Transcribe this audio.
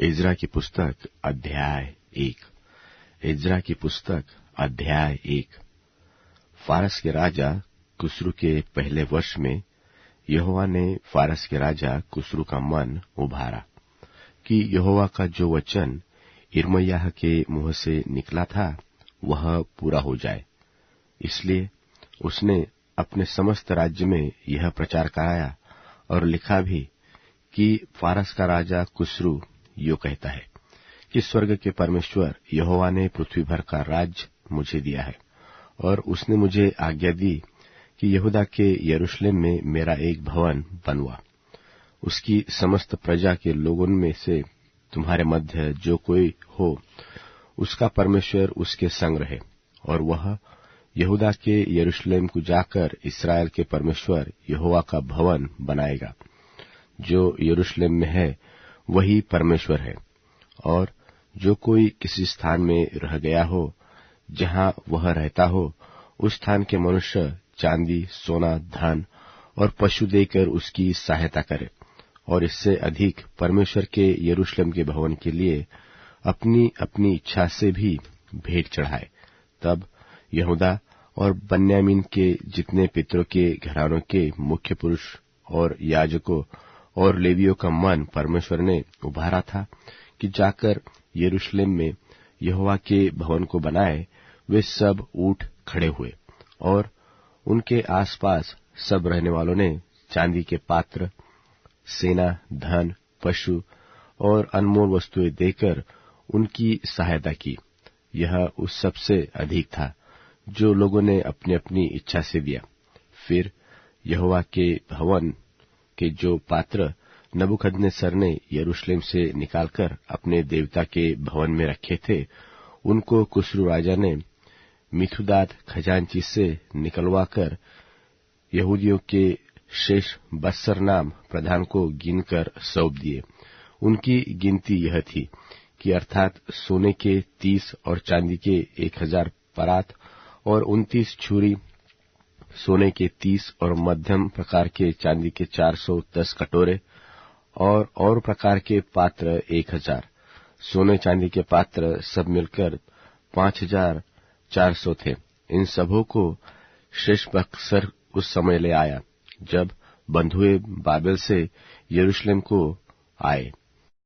इज़रा की पुस्तक अध्याय 1। इज़रा की पुस्तक अध्याय 1। फारस के राजा कुस्रू के पहले वर्ष में यहोवा ने फारस के राजा कुस्रू का मन उभारा कि यहोवा का जो वचन यिर्मयाह के मुंह से निकला था वह पूरा हो जाए। इसलिए उसने अपने समस्त राज्य में यह प्रचार कराया और लिखा भी कि फारस का राजा कुस्रू यो कहता है कि स्वर्ग के परमेश्वर यहोवा ने पृथ्वी भर का राज्य मुझे दिया है, और उसने मुझे आज्ञा दी कि यहूदा के यरूशलेम में मेरा एक भवन बनवा। उसकी समस्त प्रजा के लोगों में से तुम्हारे मध्य जो कोई हो, उसका परमेश्वर उसके संग रहे, और वह यहूदा के यरूशलेम को जाकर इस्राएल के परमेश्वर यहोवा का भवन बनाएगा। जो यरूशलेम में है वही परमेश्वर है। और जो कोई किसी स्थान में रह गया हो, जहां वह रहता हो, उस स्थान के मनुष्य चांदी, सोना, धन और पशु देकर उसकी सहायता करे, और इससे अधिक परमेश्वर के यरूशलेम के भवन के लिए अपनी अपनी इच्छा से भी भेंट चढ़ाए। तब यहूदा और बन्यामीन के जितने पितरों के घरानों के मुख्य पुरुष और याजकों और लेवियों का मन परमेश्वर ने उभारा था कि जाकर यरूशलेम में यहोवा के भवन को बनाए। वे सब उठ खड़े हुए, और उनके आसपास सब रहने वालों ने चांदी के पात्र, सेना, धन, पशु और अनमोल वस्तुएं देकर उनकी सहायता की। यह उस सबसे अधिक था जो लोगों ने अपनी अपनी इच्छा से दिया। फिर यहोवा के भवन के जो पात्र नबूकदनेस्सर ने यरूशलेम से निकालकर अपने देवता के भवन में रखे थे, उनको कुस्रू राजा ने मिथुदात खजांची से निकलवाकर यहूदियों के शेष बस्सर नाम प्रधान को गिनकर सौंप दिए। उनकी गिनती यह थी कि अर्थात सोने के 30 और चांदी के 1000 परात और 29 छुरी, सोने के 30 और मध्यम प्रकार के चांदी के 410 कटोरे और प्रकार के पात्र 1000, सोने चांदी के पात्र सब मिलकर 5400 थे। इन सबों को शेशबक्सर उस समय ले आया जब बंधुए बाबेल से यरूशलेम को आए।